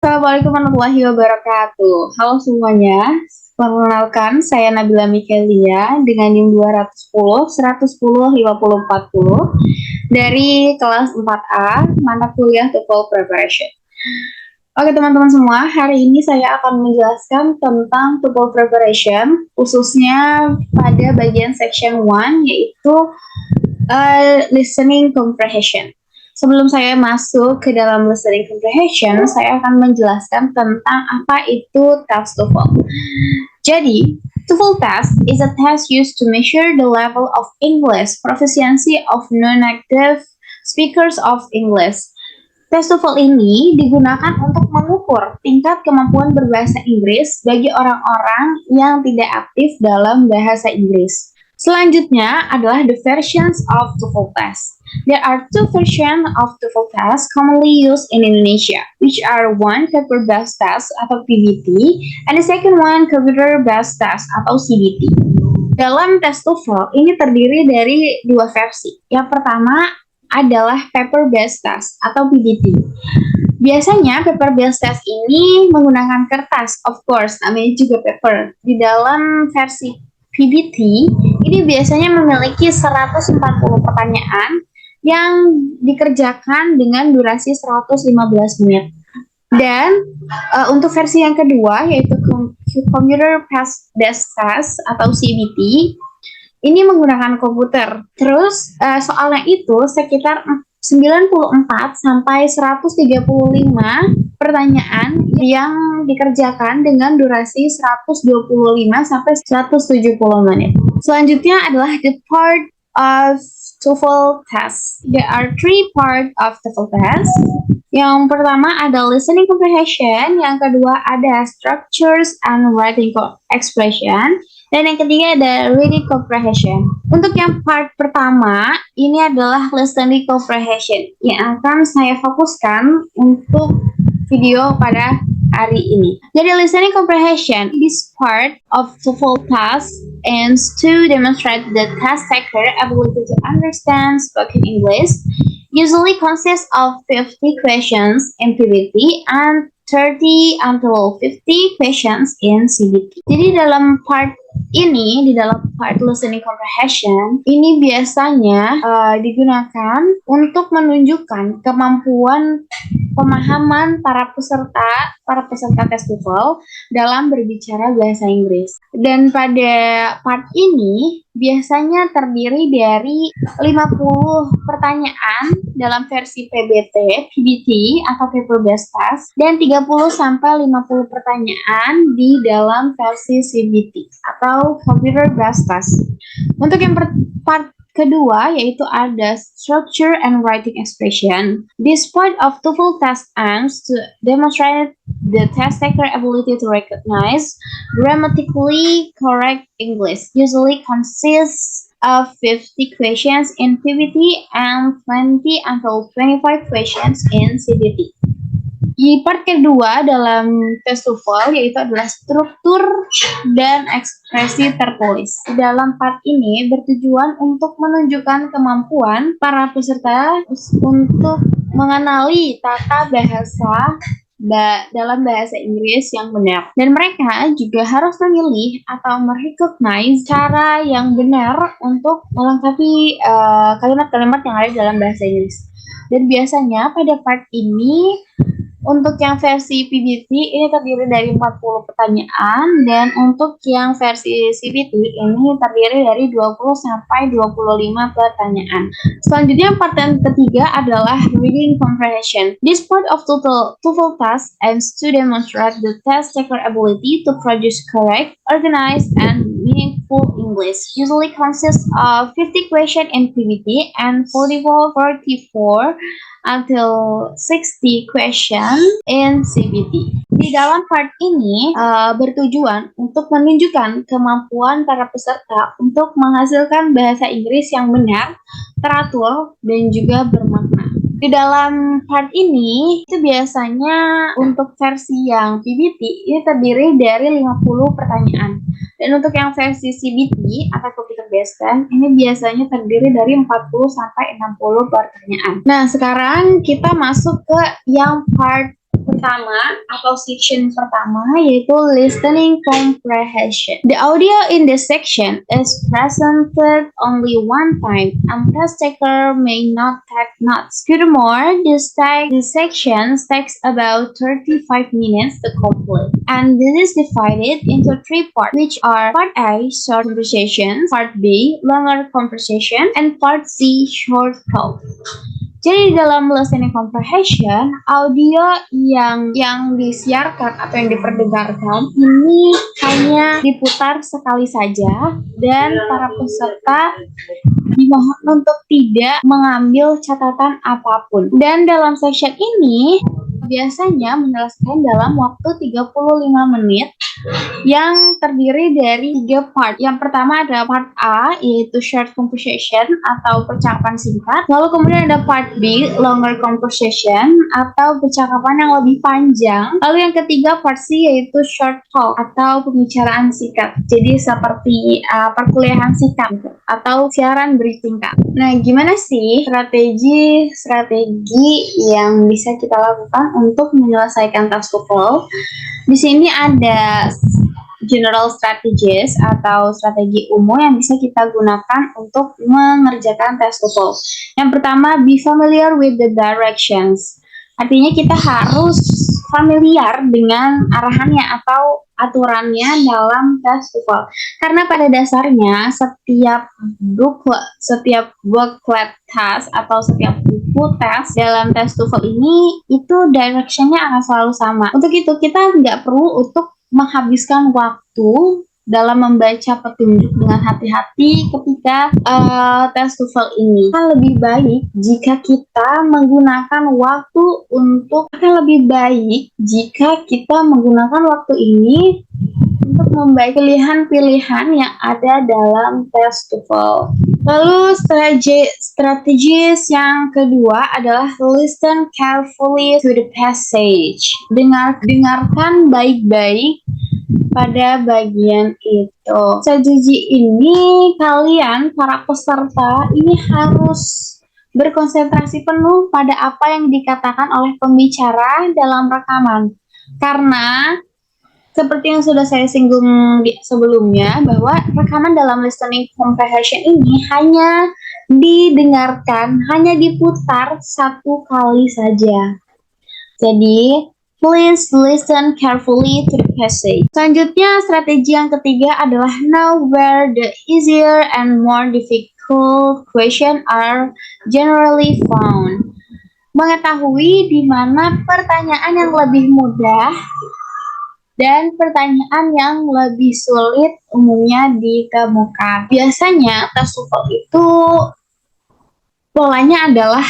Assalamualaikum warahmatullahi wabarakatuh. Halo semuanya. Perkenalkan, saya Nabila Mikelia dengan NIM 210 110 50 40 dari kelas 4A mata kuliah TOEFL Preparation. Oke teman-teman semua, hari ini saya akan menjelaskan tentang TOEFL Preparation, khususnya pada bagian section 1 yaitu listening comprehension. Sebelum saya masuk ke dalam listening comprehension, saya akan menjelaskan tentang apa itu test TOEFL. Jadi, TOEFL test is a test used to measure the level of English proficiency of non-native speakers of English. Tes TOEFL ini digunakan untuk mengukur tingkat kemampuan berbahasa Inggris bagi orang-orang yang tidak aktif dalam bahasa Inggris. Selanjutnya adalah the versions of TOEFL test. There are two versions of TOEFL test commonly used in Indonesia, which are one paper-based test atau PBT, and the second one computer-based test atau CBT. Dalam tes TOEFL ini terdiri dari dua versi. Yang pertama adalah paper-based test atau PBT. Biasanya paper-based test ini menggunakan kertas, of course, namanya juga paper. Di dalam versi PBT, ini biasanya memiliki 140 pertanyaan yang dikerjakan dengan durasi 115 menit. Dan untuk versi yang kedua, yaitu Computer Based Test atau CBT, ini menggunakan komputer. Terus soalnya itu sekitar 94 sampai 135 pertanyaan yang dikerjakan dengan durasi 125 sampai 170 menit. Selanjutnya adalah the part of TOEFL test. There are three parts of TOEFL test. Yang pertama ada listening comprehension, yang kedua ada structures and writing expression, dan yang ketiga ada reading comprehension. Untuk yang part pertama, ini adalah listening comprehension yang akan saya fokuskan untuk video pada hari ini. Jadi listening comprehension, this part of TOEFL test aims to demonstrate the test taker ability to understand spoken English. Usually consists of 50 questions in PBT and 30 until 50 questions in CBT. Jadi dalam part ini, di dalam part listening comprehension, ini biasanya digunakan untuk menunjukkan kemampuan pemahaman para peserta tes TOEFL dalam berbicara bahasa Inggris. Dan pada part ini biasanya terdiri dari 50 pertanyaan dalam versi PBT atau paper based test dan 30 sampai 50 pertanyaan di dalam versi CBT atau computer based test. Untuk yang part kedua yaitu ada structure and writing expression. This part of TOEFL test aims to demonstrate the test taker ability to recognize grammatically correct English. Usually consists of 50 questions in PBT and 20 until 25 questions in CBT. Di part kedua dalam tes TOEFL yaitu adalah struktur dan ekspresi tertulis. Di dalam part ini bertujuan untuk menunjukkan kemampuan para peserta untuk mengenali tata bahasa dalam bahasa Inggris yang benar. Dan mereka juga harus memilih atau merecognize cara yang benar untuk melengkapi kalimat-kalimat yang ada dalam bahasa Inggris. Dan biasanya pada part ini untuk yang versi PBT ini terdiri dari 40 pertanyaan dan untuk yang versi CBT ini terdiri dari 20 sampai 25 pertanyaan. Selanjutnya part yang ketiga adalah reading comprehension. This part of TOEFL test aims to demonstrate the test taker ability to produce correct, organized, and meaningful English. Usually consists of 50 questions in PBT and 44 until 60 question in CBT. Di dalam part ini bertujuan untuk menunjukkan kemampuan para peserta untuk menghasilkan bahasa Inggris yang benar, teratur, dan juga bermakna. Di dalam part ini, itu biasanya untuk versi yang PBT, ini terdiri dari 50 pertanyaan. Dan untuk yang versi CBT atau computer based test, ini biasanya terdiri dari 40 sampai 60 pertanyaan. Nah, sekarang kita masuk ke yang part pertama atau section pertama yaitu listening comprehension. The audio in this section is presented only one time and test taker may not take notes. Furthermore, this section takes about 35 minutes to complete, and this is divided into three parts, which are Part A, short conversations, Part B, longer conversation, and Part C, short talk. Jadi dalam listening comprehension, audio yang disiarkan atau yang diperdengarkan ini hanya diputar sekali saja dan para peserta dimohon untuk tidak mengambil catatan apapun. Dan dalam section ini biasanya menyelesaikan dalam waktu 35 menit yang terdiri dari 3 part. Yang pertama ada part A, yaitu short conversation atau percakapan singkat. Lalu kemudian ada part B, longer conversation atau percakapan yang lebih panjang. Lalu yang ketiga part C, yaitu short talk atau pembicaraan singkat. Jadi seperti perkuliahan singkat atau siaran bersingkat. Nah, gimana sih strategi yang bisa kita lakukan untuk menyelesaikan task TOEFL? Di sini ada general strategies atau strategi umum yang bisa kita gunakan untuk mengerjakan tes TOEFL. Yang pertama, be familiar with the directions. Artinya kita harus familiar dengan arahannya atau aturannya dalam tes TOEFL. Karena pada dasarnya setiap booklet task atau setiap buku tes dalam tes TOEFL ini itu directionnya akan selalu sama. Untuk itu kita nggak perlu untuk menghabiskan waktu dalam membaca petunjuk dengan hati-hati ketika tes TOEFL ini. Akan lebih baik jika kita menggunakan waktu untuk ini untuk membaca pilihan-pilihan yang ada dalam tes TOEFL. Lalu strategis yang kedua adalah listen carefully to the passage. Dengarkan baik-baik pada bagian itu. Strategi ini kalian para peserta ini harus berkonsentrasi penuh pada apa yang dikatakan oleh pembicara dalam rekaman. Karena seperti yang sudah saya singgung sebelumnya, bahwa rekaman dalam listening comprehension ini hanya diputar satu kali saja. Jadi, please listen carefully to the passage. Selanjutnya, strategi yang ketiga adalah know where the easier and more difficult questions are generally found. Mengetahui di mana pertanyaan yang lebih mudah dan pertanyaan yang lebih sulit umumnya ditemukan. Biasanya tes TOEFL itu polanya adalah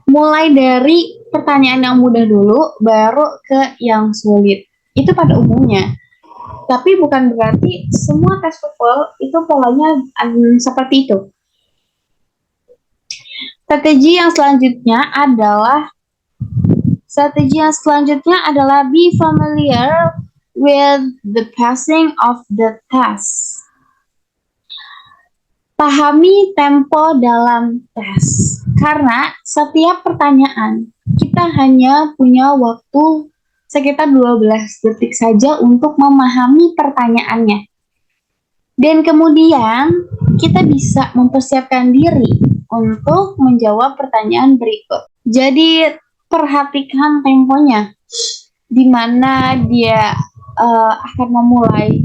mulai dari pertanyaan yang mudah dulu, baru ke yang sulit. Itu pada umumnya. Tapi bukan berarti semua tes TOEFL itu polanya seperti itu. Strategi yang selanjutnya adalah be familiar with the passing of the test. Pahami tempo dalam tes. Karena setiap pertanyaan kita hanya punya waktu sekitar 12 detik saja untuk memahami pertanyaannya. Dan kemudian kita bisa mempersiapkan diri untuk menjawab pertanyaan berikut. Jadi perhatikan temponya, di mana dia akan memulai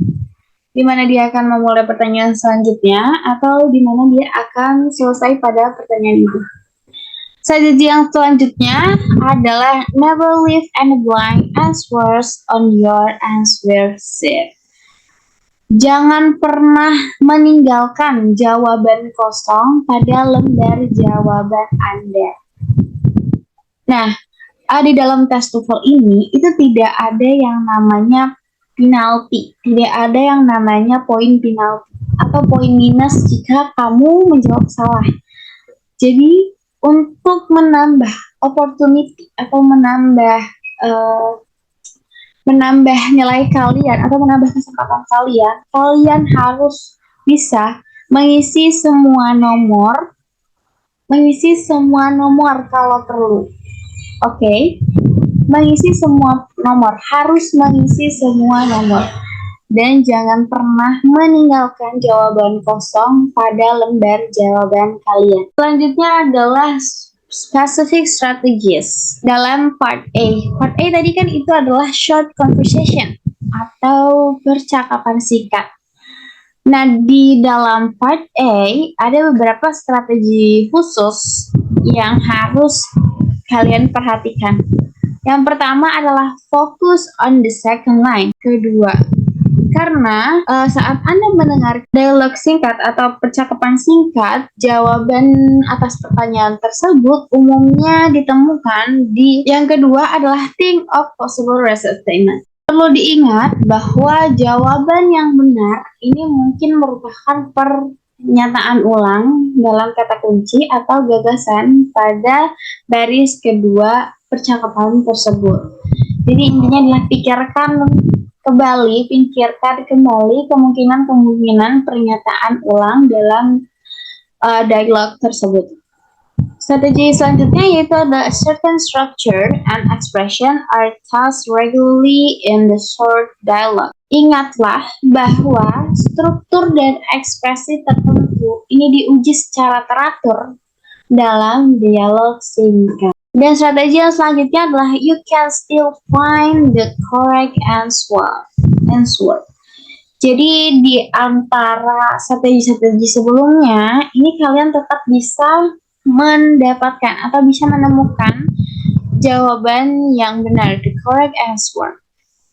pertanyaan selanjutnya, atau di mana dia akan selesai pada pertanyaan itu. Strategi yang selanjutnya adalah never leave any blank answers on your answer sheet. Jangan pernah meninggalkan jawaban kosong pada lembar jawaban Anda. Nah, di dalam tes TOEFL ini itu tidak ada yang namanya penalti, tidak ada yang namanya poin penalti atau poin minus jika kamu menjawab salah. Jadi untuk menambah opportunity atau menambah nilai kalian atau menambah kesempatan kalian harus bisa mengisi semua nomor kalau perlu. Oke. mengisi semua nomor, harus mengisi semua nomor. Dan jangan pernah meninggalkan jawaban kosong pada lembar jawaban kalian. Selanjutnya adalah specific strategies dalam part A. Part A tadi kan itu adalah short conversation atau percakapan singkat. Nah, di dalam part A ada beberapa strategi khusus yang harus kalian perhatikan. Yang pertama adalah focus on the second line. Kedua, karena saat Anda mendengar dialog singkat atau percakapan singkat, jawaban atas pertanyaan tersebut umumnya ditemukan di yang kedua adalah think of possible result statement. Perlu diingat bahwa jawaban yang benar ini mungkin merupakan pernyataan ulang dalam kata kunci atau gagasan pada baris kedua percakapan tersebut. Jadi intinya adalah pikirkan kembali kemungkinan pernyataan ulang dalam dialog tersebut. Strategi selanjutnya yaitu ada certain structure and expression are used regularly in the short dialogue. Ingatlah bahwa struktur dan ekspresi tertentu ini diuji secara teratur dalam dialog singkat. Dan strategi yang selanjutnya adalah you can still find the correct answer. Jadi di antara strategi-strategi sebelumnya, ini kalian tetap bisa mendapatkan atau bisa menemukan jawaban yang benar, the correct answer.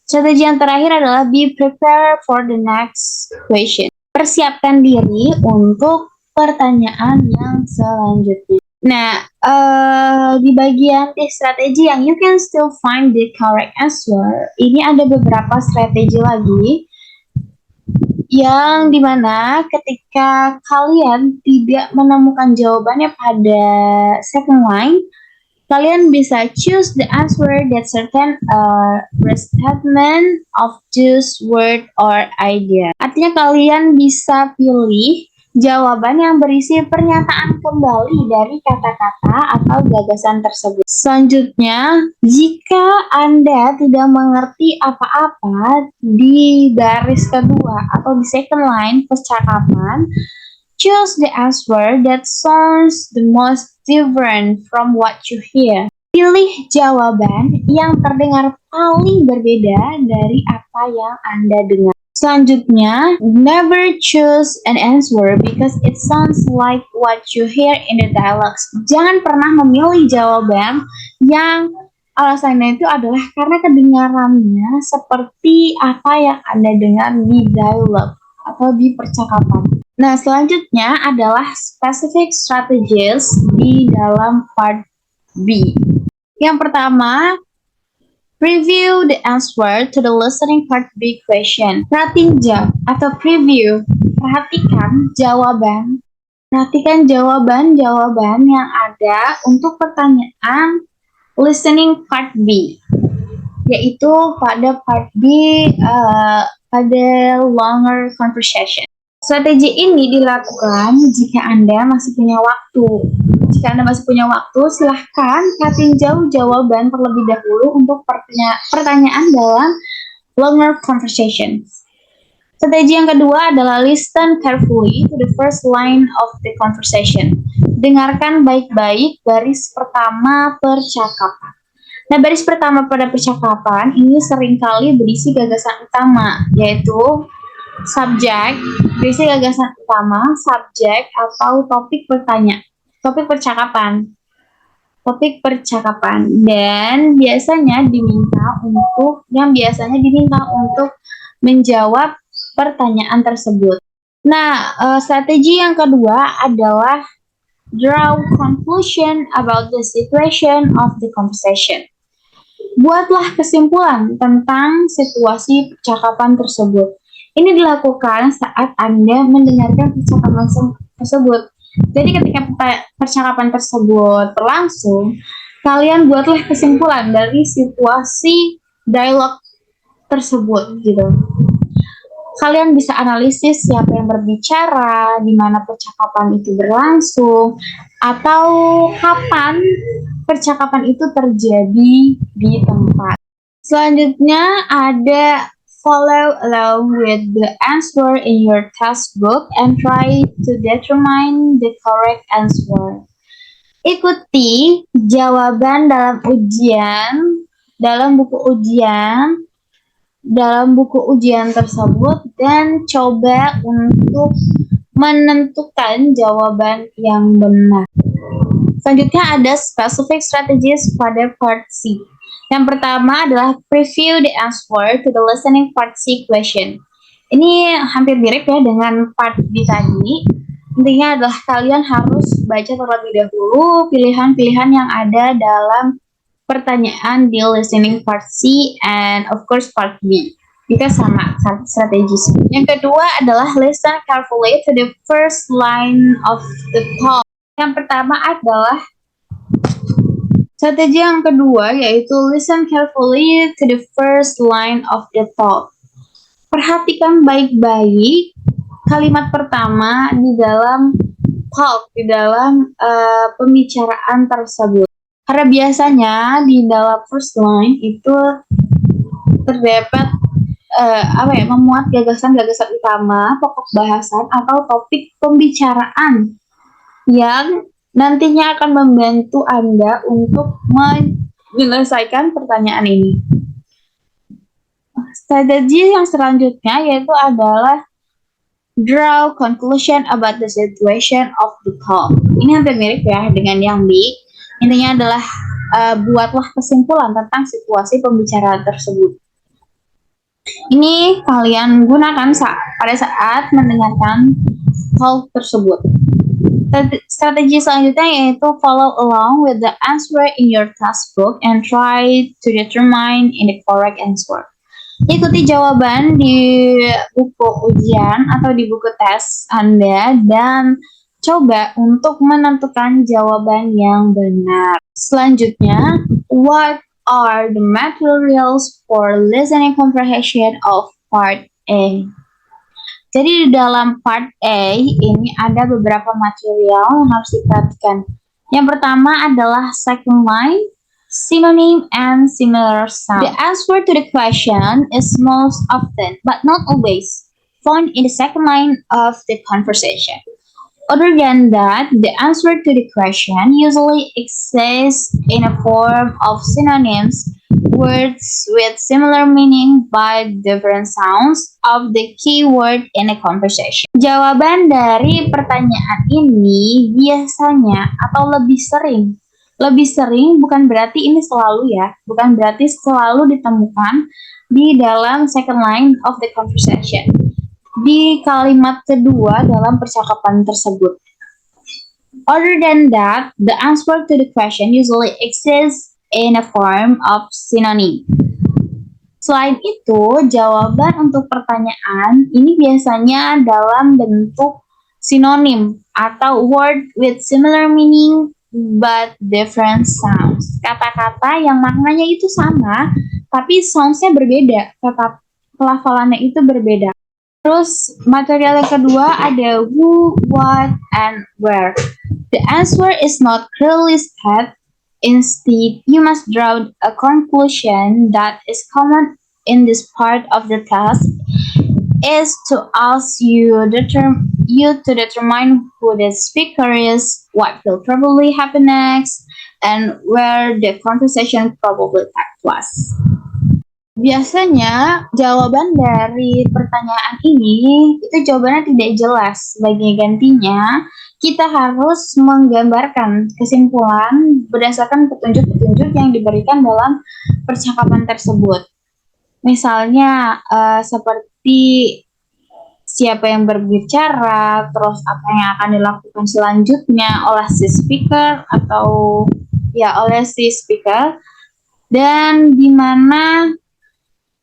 Strategi yang terakhir adalah be prepared for the next question. Persiapkan diri untuk pertanyaan yang selanjutnya. Nah, di bagian strategi yang you can still find the correct answer, ini ada beberapa strategi lagi yang dimana ketika kalian tidak menemukan jawabannya pada second line, kalian bisa choose the answer that certain restatement of this word or idea. Artinya kalian bisa pilih jawaban yang berisi pernyataan kembali dari kata-kata atau gagasan tersebut. Selanjutnya, jika Anda tidak mengerti apa-apa di baris kedua atau di second line percakapan, choose the answer that sounds the most different from what you hear. Pilih jawaban yang terdengar paling berbeda dari apa yang Anda dengar. Selanjutnya, never choose an answer because it sounds like what you hear in the dialogues. Jangan pernah memilih jawaban yang alasannya itu adalah karena kedengarannya seperti apa yang Anda dengar di dialog atau di percakapan. Nah, selanjutnya adalah specific strategies di dalam part B. Yang pertama, preview the answer to the listening part B question. Pratinjak atau preview. Perhatikan jawaban yang ada untuk pertanyaan listening part B. Yaitu pada part B pada longer conversation. Strategi ini dilakukan jika Anda masih punya waktu. Jika Anda masih punya waktu, silahkan tinjau jawaban terlebih dahulu untuk pertanyaan dalam longer conversation. Strategi yang kedua adalah listen carefully to the first line of the conversation. Dengarkan baik-baik baris pertama percakapan. Nah, baris pertama pada percakapan ini seringkali berisi gagasan utama, yaitu subjek, berisi gagasan utama, subjek atau topik percakapan, dan biasanya diminta untuk menjawab pertanyaan tersebut. Nah, strategi yang kedua adalah draw conclusion about the situation of the conversation. Buatlah kesimpulan tentang situasi percakapan tersebut. Ini dilakukan saat Anda mendengarkan percakapan tersebut. Jadi ketika percakapan tersebut berlangsung, kalian buatlah kesimpulan dari situasi dialog tersebut gitu. Kalian bisa analisis siapa yang berbicara, di mana percakapan itu berlangsung, atau kapan percakapan itu terjadi di tempat. Selanjutnya ada follow along with the answer in your textbook and try to determine the correct answer. Ikuti jawaban dalam buku ujian tersebut dan coba untuk menentukan jawaban yang benar. Selanjutnya ada specific strategies pada part C. Yang pertama adalah preview the answer to the listening part C question. Ini hampir mirip ya dengan part B tadi. Intinya adalah kalian harus baca terlebih dahulu pilihan-pilihan yang ada dalam pertanyaan di listening part C and of course part B. Jika sama strategis. Yang kedua adalah listen carefully to the first line of the talk. Yang pertama adalah strategi yang kedua yaitu listen carefully to the first line of the talk. Perhatikan baik-baik kalimat pertama di dalam talk, di dalam pembicaraan tersebut. Karena biasanya di dalam first line itu terdapat memuat gagasan-gagasan utama, pokok bahasan atau topik pembicaraan yang nantinya akan membantu Anda untuk menyelesaikan pertanyaan ini. Strategi yang selanjutnya yaitu adalah draw conclusion about the situation of the talk. Ini hampir mirip ya dengan yang B. Intinya adalah buatlah kesimpulan tentang situasi pembicaraan tersebut. Ini kalian gunakan pada saat mendengarkan talk tersebut. Strategi selanjutnya yaitu follow along with the answer in your textbook and try to determine in the correct answer. Ikuti jawaban di buku ujian atau di buku tes Anda dan coba untuk menentukan jawaban yang benar. Selanjutnya, what are the materials for listening comprehension of part A? Jadi di dalam part A ini ada beberapa material yang harus diperhatikan. Yang pertama adalah second line, synonym and similar sound. The answer to the question is most often, but not always, found in the second line of the conversation. Other than that, the answer to the question usually exists in a form of synonyms, words with similar meaning but different sounds of the key word in a conversation. Jawaban dari pertanyaan ini biasanya atau lebih sering bukan berarti ini selalu ya, bukan berarti selalu ditemukan di dalam second line of the conversation. Di kalimat kedua dalam percakapan tersebut. Other than that, the answer to the question usually exists in a form of synonym. Selain itu, jawaban untuk pertanyaan ini biasanya dalam bentuk sinonim atau word with similar meaning but different sounds. Kata-kata yang maknanya itu sama, tapi sounds-nya berbeda, kata pelafalannya itu berbeda. Terus material yang kedua ada who, what, and where. The answer is not clearly stated. Instead, you must draw a conclusion that is common in this part of the task is to ask you to determine who the speaker is, what will probably happen next, and where the conversation probably take place. Biasanya jawaban dari pertanyaan ini itu jawabannya tidak jelas. Sebagai gantinya, kita harus menggambarkan kesimpulan berdasarkan petunjuk-petunjuk yang diberikan dalam percakapan tersebut. Misalnya seperti siapa yang berbicara, terus apa yang akan dilakukan selanjutnya oleh si speaker dan di mana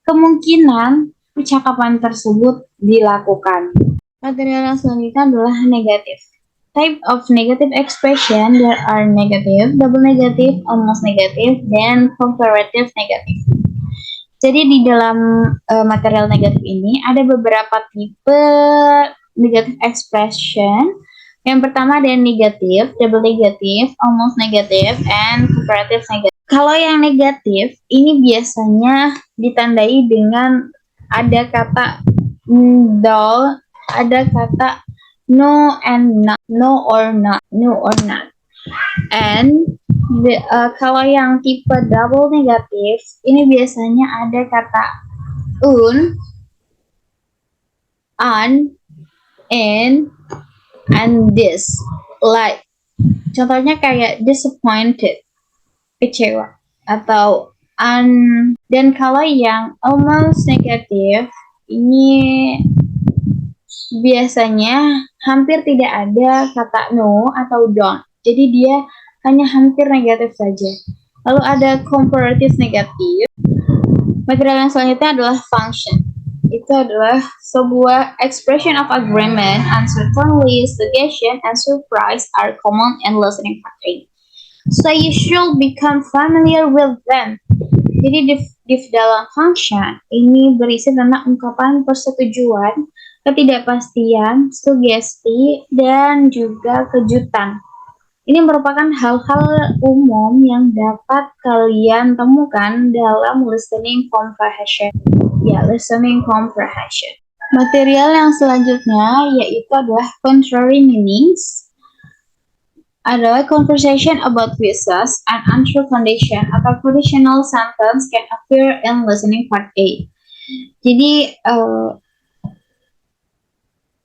kemungkinan percakapan tersebut dilakukan. Material yang selanjutnya adalah negatif. Type of negative expression, there are negative, double negative, almost negative, dan comparative negative. Jadi di dalam material negatif ini ada beberapa tipe negative expression. Yang pertama ada negatif, double negatif, almost negatif, and comparative negatif. Kalau yang negatif, ini biasanya ditandai dengan ada kata dull, ada kata no and not, no or not, no or not. And kalau yang tipe double negatif, ini biasanya ada kata an, and this. Like, contohnya kayak disappointed, kecewa, atau dan kalau yang almost negatif, ini biasanya hampir tidak ada kata no atau don't. Jadi dia hanya hampir negatif saja. Lalu ada comparative negatif. Material yang selanjutnya adalah function. Itu adalah sebuah expression of agreement, uncertainty, suggestion, and surprise are common in listening practice. So you should become familiar with them. Jadi di dalam function ini berisi tentang ungkapan persetujuan, ketidakpastian, sugesti, dan juga kejutan. Ini merupakan hal-hal umum yang dapat kalian temukan dalam listening comprehension. Ya, listening comprehension. Material yang selanjutnya yaitu adalah contrary meanings. Adalah conversation about wishes and untrue condition atau conditional sentence can appear in listening part A.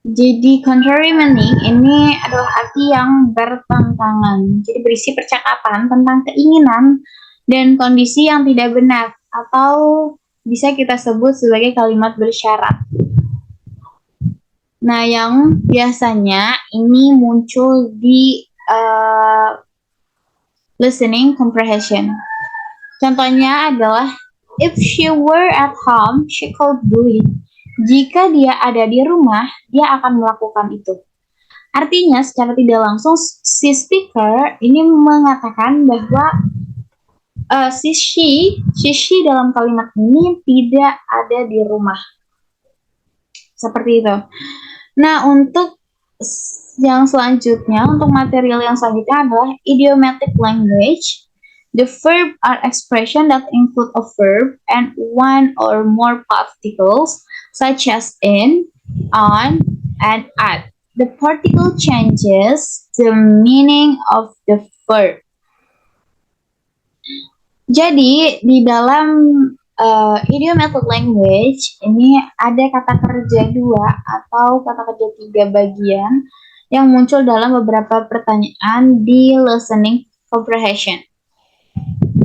Jadi contrary meaning ini adalah arti yang bertentangan. Jadi berisi percakapan tentang keinginan dan kondisi yang tidak benar atau bisa kita sebut sebagai kalimat bersyarat. Nah, yang biasanya ini muncul di listening comprehension. Contohnya adalah if she were at home, she could do it. Jika dia ada di rumah, dia akan melakukan itu. Artinya, secara tidak langsung, si speaker ini mengatakan bahwa si she dalam kalimat ini tidak ada di rumah. Seperti itu. Nah, untuk yang selanjutnya, untuk material yang selanjutnya adalah idiomatic language. The verb are expression that include a verb and one or more particles, such as in, on, and at. The particle changes the meaning of the verb. Jadi, di dalam idiomatic language ini ada kata kerja 2 atau kata kerja 3 bagian yang muncul dalam beberapa pertanyaan di listening comprehension.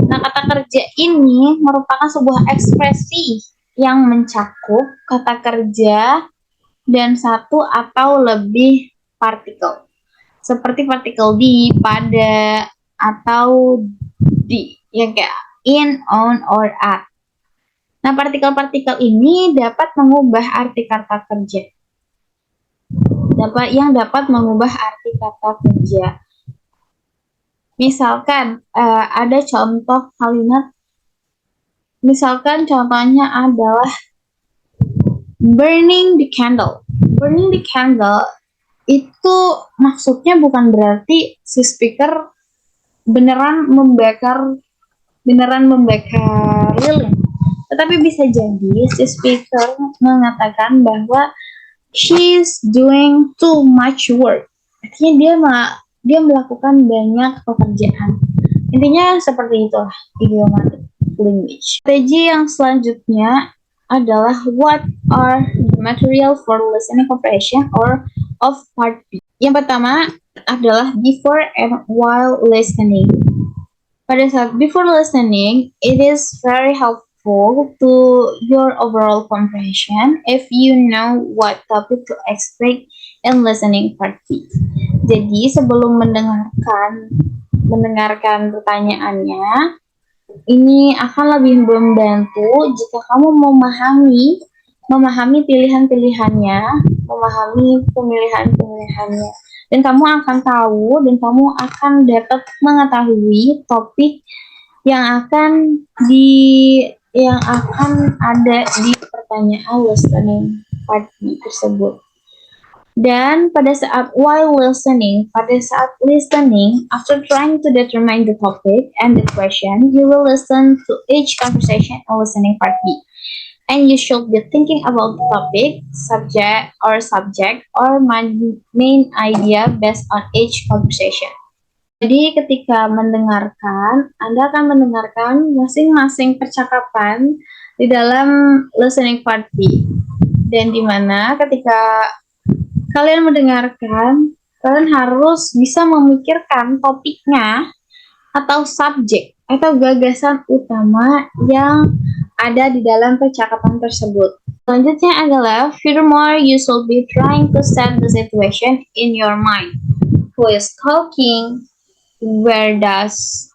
Nah, kata kerja ini merupakan sebuah ekspresi yang mencakup kata kerja dan satu atau lebih partikel. Seperti partikel di, pada, atau di, yang kayak in, on, or at. Nah, partikel-partikel ini dapat mengubah arti kata kerja. Dapat mengubah arti kata kerja. Misalkan ada contoh kalimat, misalkan contohnya adalah burning the candle. Burning the candle itu maksudnya bukan berarti si speaker beneran membakar lilin. Tetapi bisa jadi si speaker mengatakan bahwa she's doing too much work. Artinya dia melakukan banyak pekerjaan. Intinya seperti itu idiomatic language. Strategi yang selanjutnya adalah what are the material for listening comprehension or of part B. Yang pertama adalah before and while listening. Pada saat before listening, it is very helpful to your overall comprehension if you know what topic to expect in listening part B. Jadi sebelum mendengarkan pertanyaannya, ini akan lebih membantu jika kamu memahami pilihan-pilihannya, memahami pemilihan-pilihannya. Dan kamu akan tahu dan kamu akan dapat mengetahui topik yang akan ada di pertanyaan listening part B tersebut. Dan pada saat listening, after trying to determine the topic and the question, you will listen to each conversation and listening part B. And you should be thinking about the topic, subject, or main idea based on each conversation. Jadi ketika mendengarkan, Anda akan mendengarkan masing-masing percakapan di dalam listening part B. Dan di mana ketika kalian mendengarkan, kalian harus bisa memikirkan topiknya atau subjek atau gagasan utama yang ada di dalam percakapan tersebut. Selanjutnya adalah, furthermore, you should be trying to set the situation in your mind. Who is talking? When does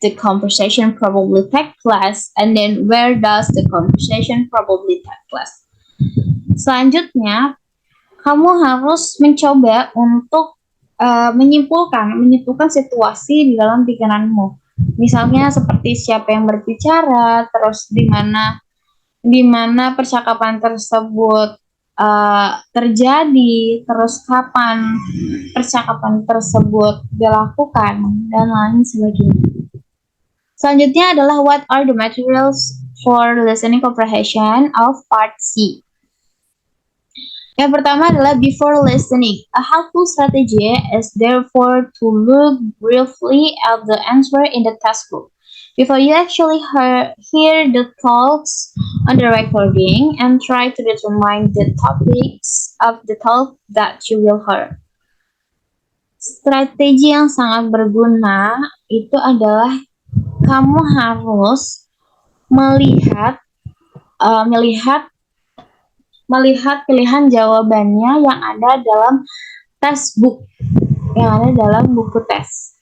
the conversation probably take place? And then where does the conversation probably take place? Selanjutnya, kamu harus mencoba untuk menyimpulkan situasi di dalam pikiranmu. Misalnya seperti siapa yang berbicara, terus di mana percakapan tersebut terjadi, terus kapan percakapan tersebut dilakukan, dan lain sebagainya. Selanjutnya adalah, what are the materials for listening comprehension of part C? Yang pertama adalah before listening. A helpful strategy is therefore to look briefly at the answer in the textbook before you actually hear the talks on the recording, and try to determine the topics of the talk that you will hear. Strategi yang sangat berguna itu adalah kamu harus melihat pilihan jawabannya yang ada dalam textbook, yang ada dalam buku tes.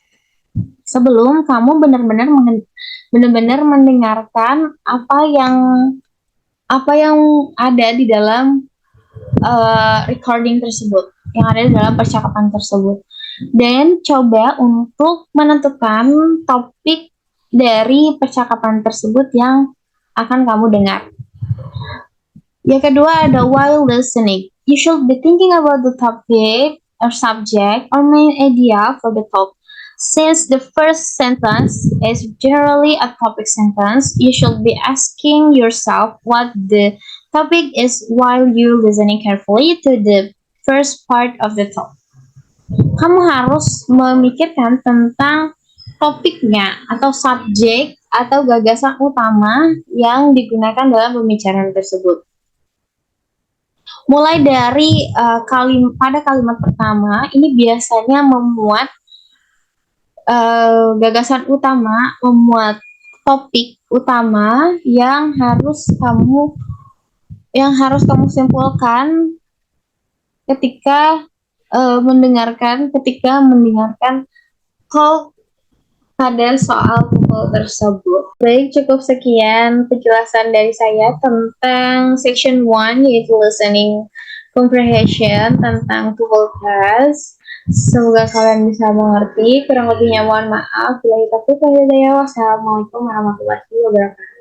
Sebelum kamu benar-benar mendengarkan apa yang ada di dalam recording tersebut, yang ada di dalam percakapan tersebut. Dan coba untuk menentukan topik dari percakapan tersebut yang akan kamu dengar. Yang kedua ada while listening. You should be thinking about the topic or subject or main idea for the talk. Since the first sentence is generally a topic sentence, you should be asking yourself what the topic is while you listening carefully to the first part of the talk. Kamu harus memikirkan tentang topiknya atau subjek atau gagasan utama yang digunakan dalam pembicaraan tersebut. Mulai dari pada kalimat pertama, ini biasanya memuat gagasan utama, memuat topik utama yang harus kamu simpulkan ketika mendengarkan talk pada soal TOEFL tersebut. Baik, cukup sekian penjelasan dari saya tentang section 1, yaitu listening comprehension tentang TOEFL test. Semoga kalian bisa mengerti. Kurang lebihnya mohon maaf. Wassalamualaikum warahmatullahi wabarakatuh.